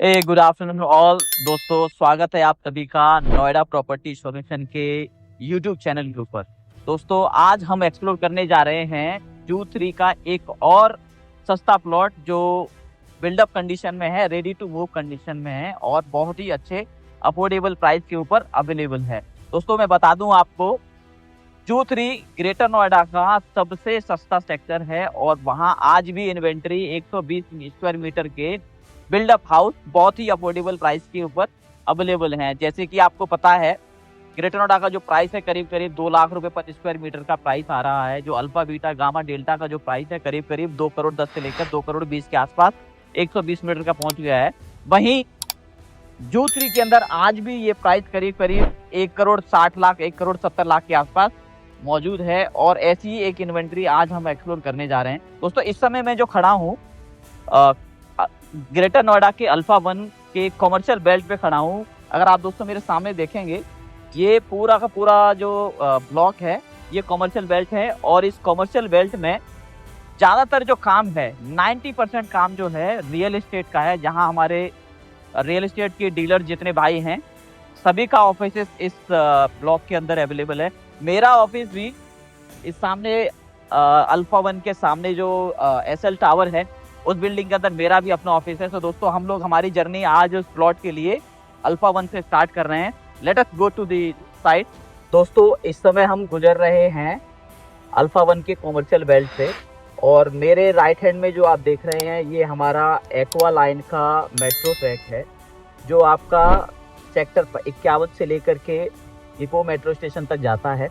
Good afternoon all दोस्तों, स्वागत है आप सभी का नोएडा प्रॉपर्टी सॉल्यूशन के यूट्यूब चैनल के ऊपर। दोस्तों, आज हम एक्सप्लोर करने जा रहे हैं Q3 का एक और सस्ता प्लॉट जो बिल्डअप कंडीशन में है, रेडी टू मूव कंडीशन में है और बहुत ही अच्छे अफोर्डेबल प्राइस के ऊपर अवेलेबल है। दोस्तों, मैं बता दूं आपको, Q3 ग्रेटर नोएडा का सबसे सस्ता सेक्टर है और वहां आज भी इन्वेंट्री 120 स्क्वायर मीटर के बिल्डअप हाउस बहुत ही अफोर्डेबल प्राइस के ऊपर अवेलेबल हैं। जैसे कि आपको पता है, ग्रेटर नोएडा का जो प्राइस है करीब करीब 2 लाख रुपए पर स्क्वायर मीटर का प्राइस आ रहा है। जो अल्फा बीटा गामा डेल्टा का जो प्राइस है करीब करीब 2 करोड़ 10 से लेकर 2 करोड़ 20 के आसपास 120 मीटर का पहुंच गया है। वहीं Q3 के अंदर आज भी ये प्राइस करीब करीब 1 करोड़ 60 लाख 1 करोड़ 70 लाख के आसपास मौजूद है और ऐसी ही एक इन्वेंट्री आज हम एक्सप्लोर करने जा रहे हैं। दोस्तों, इस समय मैं जो खड़ा हूँ ग्रेटर नोएडा के अल्फा 1 के कॉमर्शियल बेल्ट पे खड़ा हूँ। अगर आप दोस्तों मेरे सामने देखेंगे, ये पूरा का पूरा जो ब्लॉक है ये कॉमर्शियल बेल्ट है और इस कॉमर्शियल बेल्ट में ज़्यादातर जो काम है 90% काम जो है रियल एस्टेट का है, जहां हमारे रियल एस्टेट के डीलर जितने भाई हैं सभी का ऑफिस इस ब्लॉक के अंदर अवेलेबल है। मेरा ऑफिस भी इस सामने अल्फा 1 के सामने जो एसएल टावर है उस बिल्डिंग के अंदर मेरा भी अपना ऑफिस है। तो दोस्तों, हम लोग हमारी जर्नी आज उस प्लॉट के लिए अल्फा 1 से स्टार्ट कर रहे हैं। Let us go to the site. दोस्तों, इस समय हम गुजर रहे हैं अल्फा 1 के कॉमर्शियल बेल्ट से और मेरे राइट हैंड में जो आप देख रहे हैं ये हमारा एक्वा लाइन का मेट्रो ट्रैक है, जो आपका सेक्टर 51 से लेकर के डिपो मेट्रो स्टेशन तक जाता है।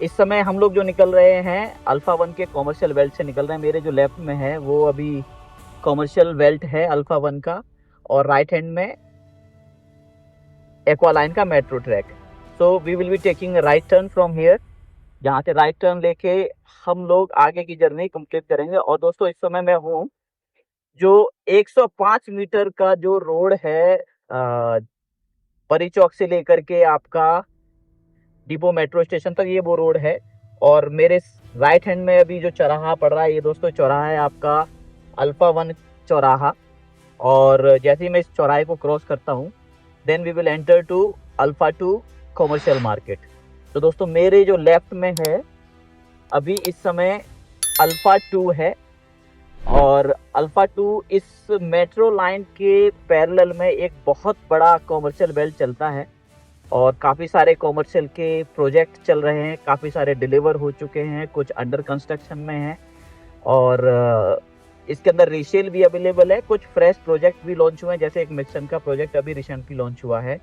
इस समय हम लोग जो निकल रहे हैं अल्फा 1 के कॉमर्शियल बेल्ट से निकल रहे हैं। मेरे जो लेफ्ट में है वो अभी कॉमर्शियल बेल्ट है अल्फा 1 का और राइट हैंड में एक्वा लाइन का metro track. So we will be taking right turn from here. यहाँ से राइट टर्न लेके हम लोग आगे की जर्नी कंप्लीट करेंगे। और दोस्तों, इस समय मैं हूँ जो 105 मीटर का जो रोड है परी चौक से लेकर के आपका डिपो मेट्रो स्टेशन तक, ये वो रोड है। और मेरे राइट हैंड में अभी जो चौराहा पड़ रहा है ये दोस्तों चौराहा है आपका अल्फा 1 चौराहा। और जैसे ही मैं इस चौराहे को क्रॉस करता हूँ then we will enter to Alpha 2 commercial market. तो दोस्तों, मेरे जो लेफ्ट में है अभी इस समय अल्फा 2 है और अल्फा 2 इस मेट्रो लाइन के पैरेलल में एक बहुत बड़ा कॉमर्शियल बेल्ट चलता है और काफ़ी सारे कॉमर्शियल के प्रोजेक्ट चल रहे हैं, काफ़ी सारे डिलीवर हो चुके हैं, कुछ अंडर कंस्ट्रक्शन में हैं और इसके अंदर रीसेल भी अवेलेबल है। कुछ फ्रेश प्रोजेक्ट भी लॉन्च हुए हैं, जैसे एक मिक्सन का प्रोजेक्ट अभी रिसेंटली लॉन्च हुआ है।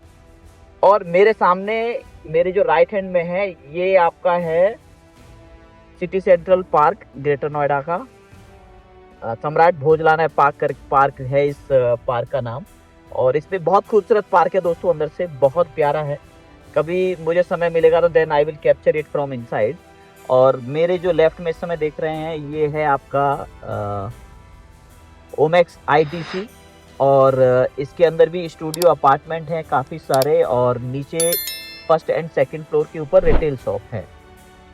और मेरे सामने मेरे जो राइट हैंड में है ये आपका है city central park greater Noida का। सम्राट भोजलाना पार्क है इस पार्क का नाम और इसमें बहुत खूबसूरत पार्क है दोस्तों, अंदर से बहुत प्यारा है। कभी मुझे समय मिलेगा तो then I will capture it from inside. और मेरे जो लेफ्ट में इस समय देख रहे हैं ये है आपका ओमेक्स आईटीसी और इसके अंदर भी स्टूडियो अपार्टमेंट हैं काफ़ी सारे और नीचे फर्स्ट एंड सेकंड फ्लोर के ऊपर रिटेल शॉप है।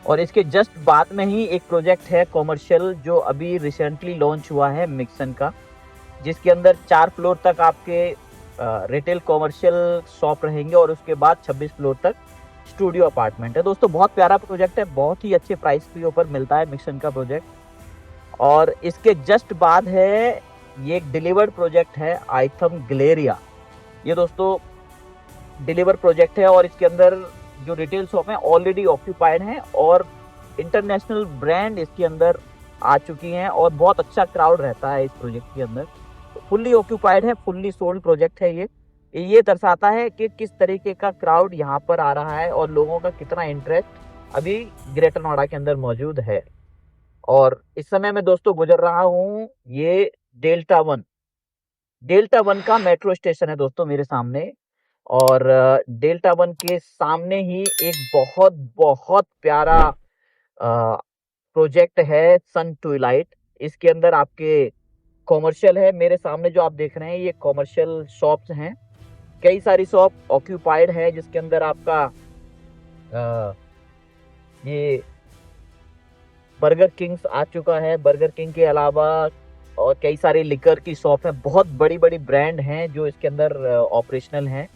और इसके जस्ट बाद में ही एक प्रोजेक्ट है कॉमर्शियल जो अभी रिसेंटली लॉन्च हुआ है मिक्सन का, जिसके अंदर 4 फ्लोर तक आपके रिटेल कॉमर्शियल शॉप रहेंगे और उसके बाद 26 फ्लोर तक स्टूडियो अपार्टमेंट है। दोस्तों, बहुत प्यारा प्रोजेक्ट है, बहुत ही अच्छे प्राइस के ऊपर मिलता है मिक्सन का प्रोजेक्ट। और इसके जस्ट बाद है ये एक डिलीवर्ड प्रोजेक्ट है आइथम ग्लेरिया। ये दोस्तों डिलीवर प्रोजेक्ट है और इसके अंदर जो रिटेल शॉप है ऑलरेडी ऑक्यूपाइड हैं और इंटरनेशनल ब्रांड इसके अंदर आ चुकी हैं और बहुत अच्छा क्राउड रहता है इस प्रोजेक्ट के अंदर। फुल्ली ऑक्यूपाइड है, फुल्ली सोल्ड प्रोजेक्ट है ये दर्शाता है कि किस तरीके का क्राउड यहाँ पर आ रहा है और लोगों का कितना इंटरेस्ट अभी ग्रेटर नोएडा के अंदर मौजूद है। और इस समय मैं दोस्तों गुजर रहा हूँ ये डेल्टा वन का मेट्रो स्टेशन है दोस्तों मेरे सामने। और डेल्टा 1 के सामने ही एक बहुत बहुत प्यारा प्रोजेक्ट है सन ट्विलाइट। इसके अंदर आपके कॉमर्शियल है, मेरे सामने जो आप देख रहे हैं ये कॉमर्शियल शॉप्स हैं, कई सारी शॉप ऑक्यूपाइड है जिसके अंदर आपका ये बर्गर किंग्स आ चुका है। बर्गर किंग के अलावा और कई सारे लिकर की शॉप है, बहुत बड़ी-बड़ी ब्रांड हैं जो इसके अंदर ऑपरेशनल हैं।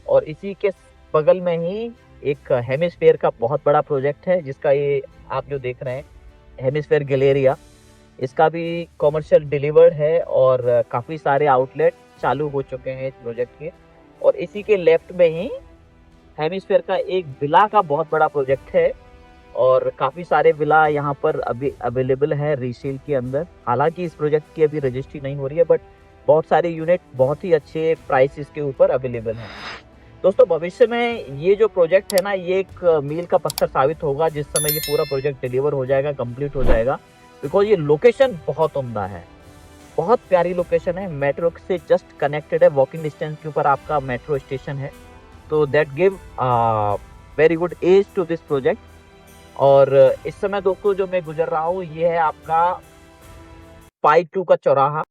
और इसी के बगल में ही एक हेमिस्फेयर का बहुत बड़ा प्रोजेक्ट है, जिसका ये आप जो देख रहे हैं हेमिस्फेयर गैलेरिया, इसका भी कमर्शियल डिलीवर्ड है और काफ़ी सारे आउटलेट चालू हो चुके हैं इस प्रोजेक्ट के। और इसी के लेफ्ट में ही हेमिस्फेयर का एक विला का बहुत बड़ा प्रोजेक्ट है और काफ़ी सारे विला यहाँ पर अभी अवेलेबल है रीसेल के अंदर। हालांकि इस प्रोजेक्ट की अभी रजिस्ट्री नहीं हो रही है, बट बहुत सारे यूनिट बहुत ही अच्छे प्राइसेस के ऊपर अवेलेबल हैं। दोस्तों भविष्य में ये जो प्रोजेक्ट है ना, ये एक मील का पत्थर साबित होगा जिस समय ये पूरा प्रोजेक्ट डिलीवर हो जाएगा, कंप्लीट हो जाएगा। बिकॉज ये लोकेशन बहुत उम्दा है, बहुत प्यारी लोकेशन है, मेट्रो से जस्ट कनेक्टेड है, वॉकिंग डिस्टेंस के ऊपर आपका मेट्रो स्टेशन है। तो that give very good edge to this project. और इस समय दोस्तों जो मैं गुजर रहा हूँ ये है आपका 5-2 का चौराहा।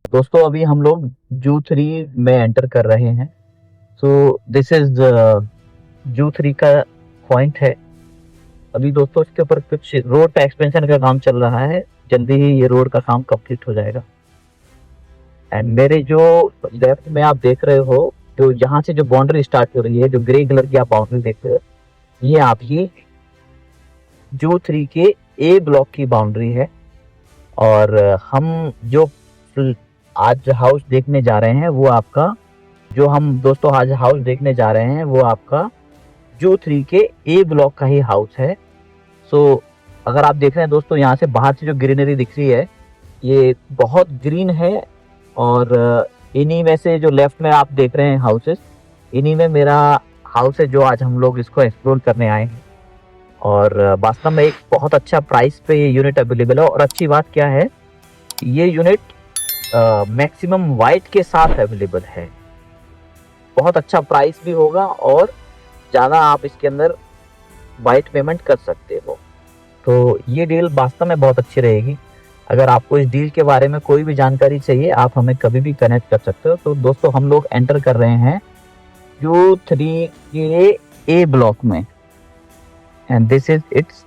दोस्तों अभी हम लोग जू 3 में एंटर कर रहे हैं। सो दिस इज जू 3 का पॉइंट है। अभी दोस्तों इसके ऊपर कुछ रोड का एक्सपेंशन का काम चल रहा है, जल्दी ही ये रोड का काम कंप्लीट हो जाएगा। एंड मेरे जो लेफ्ट में आप देख रहे हो, जो यहाँ से जो बाउंड्री स्टार्ट हो रही है, जो ग्रे कलर की आप बाउंड्री देख रहे हो, ये आपकी जू 3 के ए ब्लॉक की बाउंड्री है। और हम जो आज हाउस देखने जा रहे हैं वो आपका, जो हम दोस्तों आज हाउस देखने जा रहे हैं वो आपका जू 3 के ए ब्लॉक का ही हाउस है। सो अगर आप देख रहे हैं दोस्तों, यहाँ से बाहर से जो ग्रीनरी दिख रही है ये बहुत ग्रीन है। और इन्हीं में से जो लेफ्ट में आप देख रहे हैं हाउसेस, इन्हीं में मेरा हाउस है जो आज हम लोग इसको एक्सप्लोर करने आए हैं। और वास्तव में एक बहुत अच्छा प्राइस पे ये यूनिट अवेलेबल है। और अच्छी बात क्या है, ये यूनिट मैक्सिमम वाइट के साथ अवेलेबल है। बहुत अच्छा प्राइस भी होगा और ज़्यादा आप इसके अंदर वाइट पेमेंट कर सकते हो। तो ये डील वास्तव में बहुत अच्छी रहेगी। अगर आपको इस डील के बारे में कोई भी जानकारी चाहिए, आप हमें कभी भी कनेक्ट कर सकते हो। तो दोस्तों हम लोग एंटर कर रहे हैं जू 3 के ए ब्लॉक में, and this is it's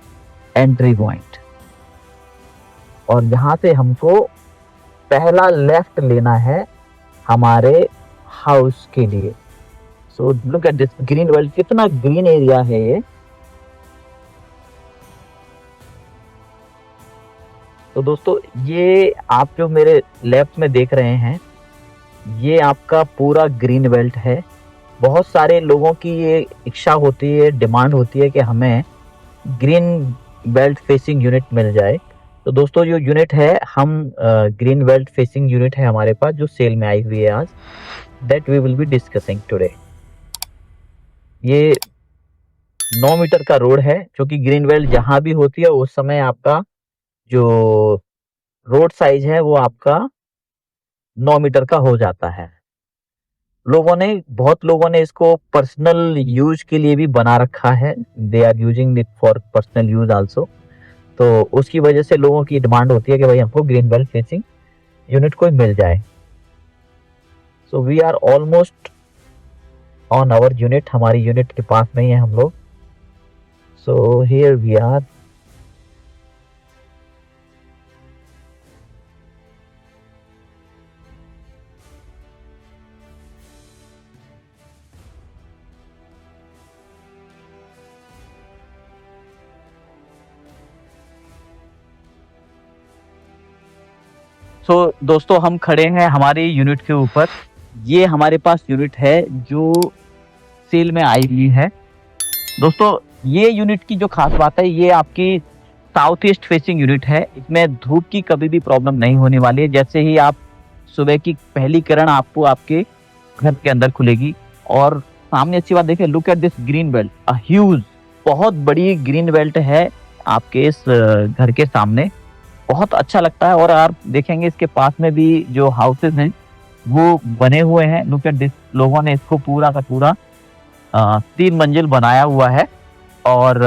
entry point. और यहाँ से हमको पहला लेफ्ट लेना है हमारे हाउस के लिए। So look at this green world, कितना ग्रीन एरिया है ये। तो दोस्तों ये आप जो मेरे लेफ्ट में देख रहे हैं, ये आपका पूरा ग्रीन बेल्ट है। बहुत सारे लोगों की ये इच्छा होती है, डिमांड होती है कि हमें ग्रीन बेल्ट फेसिंग यूनिट मिल जाए। तो दोस्तों जो यूनिट है, हम ग्रीन बेल्ट फेसिंग यूनिट है हमारे पास जो सेल में आई हुई है आज, that we will be discussing today. ये 9 मीटर का रोड है, जो कि ग्रीन बेल्ट जहां भी होती है उस समय आपका जो रोड साइज है वो आपका 9 मीटर का हो जाता है। बहुत लोगों ने इसको पर्सनल यूज के लिए भी बना रखा है। They are using it for personal use also. तो उसकी वजह से लोगों की डिमांड होती है कि भाई हमको ग्रीन बेल्ट फेसिंग यूनिट कोई मिल जाए। So we are almost on our unit, हमारी यूनिट के पास में ही है हम लोग। So here we are. So दोस्तों हम खड़े हैं हमारी यूनिट के ऊपर। ये हमारे पास यूनिट है जो सेल में आई हुई है। दोस्तों ये यूनिट की जो खास बात है, ये आपकी साउथ ईस्ट फेसिंग यूनिट है। इसमें धूप की कभी भी प्रॉब्लम नहीं होने वाली है। जैसे ही आप सुबह की पहली किरण आपको आपके घर के अंदर खुलेगी। और सामने अच्छी बात देखिए, look at this green belt, a huge, बहुत बड़ी ग्रीन बेल्ट है आपके इस घर के सामने। बहुत अच्छा लगता है। और आप देखेंगे इसके पास में भी जो हाउसेस हैं वो बने हुए हैं। लुक एट दिस, लोगों ने इसको पूरा का पूरा 3 मंजिल बनाया हुआ है और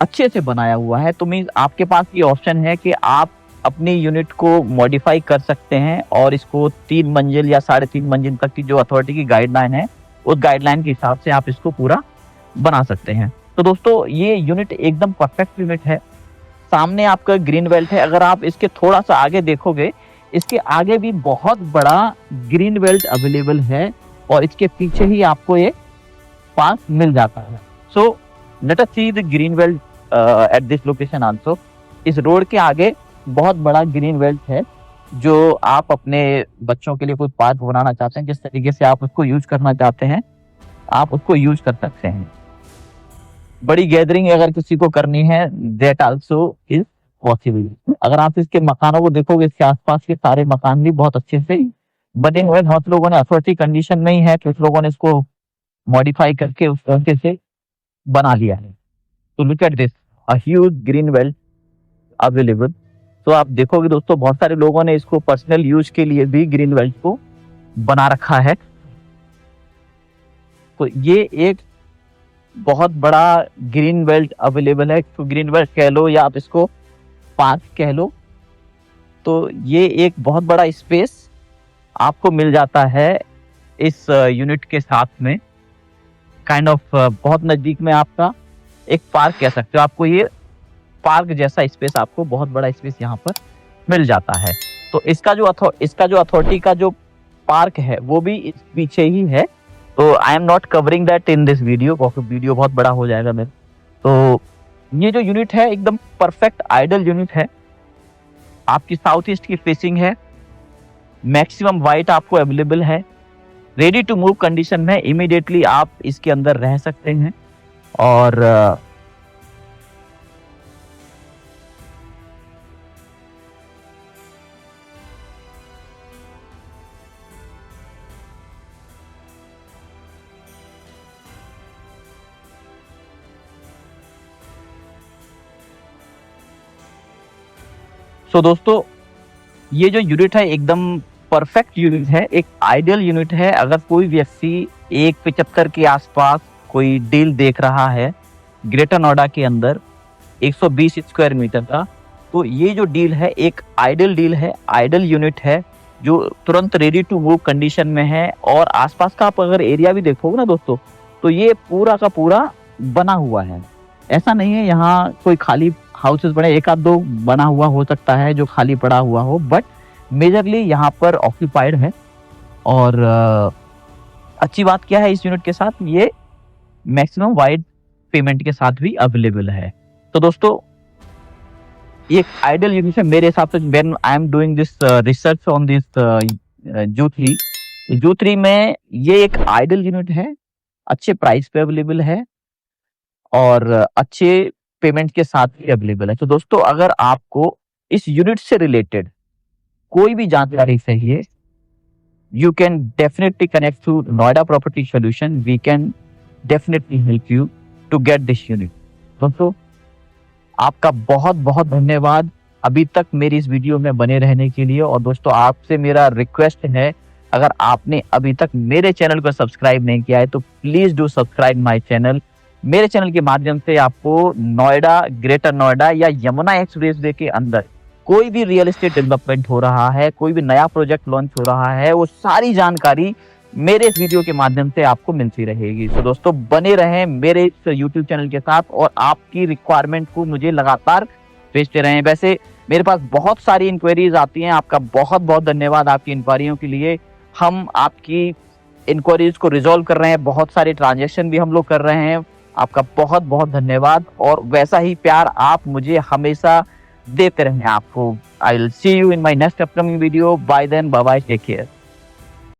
अच्छे से बनाया हुआ है। तो मीन्स आपके पास ये ऑप्शन है कि आप अपनी यूनिट को मॉडिफाई कर सकते हैं और इसको 3 मंजिल या 3.5 मंजिल तक की जो अथॉरिटी की गाइडलाइन है, उस गाइडलाइन के हिसाब से आप इसको पूरा बना सकते हैं। तो दोस्तों ये यूनिट एकदम परफेक्ट यूनिट है। सामने आपका ग्रीन बेल्ट है। अगर आप इसके थोड़ा सा आगे देखोगे, इसके आगे भी बहुत बड़ा ग्रीन बेल्ट अवेलेबल है और इसके पीछे ही आपको ये पास मिल जाता है। So let us see the green belt at this location also. इस रोड के आगे बहुत बड़ा ग्रीन बेल्ट है जो आप अपने बच्चों के लिए कोई पार्क बनाना चाहते हैं, जिस तरीके से आप उसको यूज करना चाहते हैं आप उसको यूज कर सकते हैं। बड़ी गैदरिंग अगर किसी को करनी है, दैट आल्सो इज पॉसिबल। अगर आप इसके मकानों को देखोगे, इसके आसपास के सारे मकान भी बहुत अच्छे से बने हुए। बहुत लोगों ने अथॉरिटी कंडीशन में ही है, कुछ लोगों ने इसको मॉडिफाई करके उस तरीके से बना लिया है। तो look at this, a huge green belt available. तो आप देखोगे दोस्तों, बहुत सारे लोगों ने इसको पर्सनल यूज के लिए भी ग्रीन बेल्ट को बना रखा है। तो ये एक बहुत बड़ा ग्रीन बेल्ट अवेलेबल है। तो ग्रीन बेल्ट कह लो या आप इसको पार्क कह लो। तो ये एक बहुत बड़ा स्पेस आपको मिल जाता है इस यूनिट के साथ में। काइंड ऑफ बहुत नजदीक में आपका एक पार्क कह सकते हो, आपको ये पार्क जैसा स्पेस, आपको बहुत बड़ा स्पेस यहाँ पर मिल जाता है। तो इसका जो अथॉरिटी का जो पार्क है वो भी इस पीछे ही है। तो I am not covering that in this video, क्योंकि वीडियो बहुत बड़ा हो जाएगा मेरा। तो ये जो यूनिट है एकदम परफेक्ट आइडल यूनिट है, आपकी साउथ ईस्ट की फेसिंग है, मैक्सिमम वाइट आपको अवेलेबल है, रेडी टू मूव कंडीशन में, इमीडिएटली आप इसके अंदर रह सकते हैं। और दोस्तों ये जो यूनिट है एकदम परफेक्ट यूनिट है, एक आइडियल यूनिट है। अगर कोई व्यक्ति 175 के आसपास कोई डील देख रहा है ग्रेटर नोएडा के अंदर 120 स्क्वायर मीटर का, तो ये जो डील है एक आइडियल डील है, आइडियल यूनिट है जो तुरंत रेडी टू मूव कंडीशन में है। और आसपास का आप अगर एरिया भी देखोगे ना दोस्तों, तो ये पूरा का पूरा बना हुआ है। ऐसा नहीं है यहाँ कोई खाली हाउसेस बने, एक आध दो बना हुआ हो सकता है जो खाली पड़ा हुआ हो, बट मेजरली यहाँ पर ऑक्यूपाइड है। और अच्छी बात क्या है इस यूनिट के साथ, ये मैक्सिमम वाइड पेमेंट के साथ भी अवेलेबल है। तो दोस्तों ये आइडियल यूनिट है मेरे हिसाब से। When I am doing this research on this जू3 में ये एक आइडियल यूनिट है, अच्छे प्राइस पे अवेलेबल है और अच्छे पेमेंट के साथ भी अवेलेबल है। तो दोस्तों अगर आपको इस यूनिट से रिलेटेड कोई भी जानकारी चाहिए, you can definitely connect to Noida Property Solution. We can definitely help you to get this unit. दोस्तों आपका बहुत बहुत धन्यवाद अभी तक मेरी इस वीडियो में बने रहने के लिए। और दोस्तों आपसे मेरा रिक्वेस्ट है, अगर आपने अभी तक मेरे चैनल को सब्सक्राइब नहीं किया है तो please do subscribe my channel. मेरे चैनल के माध्यम से आपको नोएडा, ग्रेटर नोएडा या यमुना एक्सप्रेसवे के अंदर कोई भी रियल एस्टेट डेवलपमेंट हो रहा है, कोई भी नया प्रोजेक्ट लॉन्च हो रहा है, वो सारी जानकारी मेरे इस वीडियो के माध्यम से आपको मिलती रहेगी। तो दोस्तों बने रहें मेरे इस यूट्यूब चैनल के साथ और आपकी रिक्वायरमेंट को मुझे लगातार भेजते रहें। वैसे मेरे पास बहुत सारी इंक्वायरीज आती हैं, आपका बहुत बहुत धन्यवाद आपकी इंक्वायरियों के लिए। हम आपकी इंक्वायरीज को रिजॉल्व कर रहे हैं, बहुत सारे ट्रांजेक्शन भी हम लोग कर रहे हैं। आपका बहुत बहुत धन्यवाद और वैसा ही प्यार आप मुझे हमेशा देते रहें आपको। I will see you in my next upcoming video. Bye then, bye bye, take care.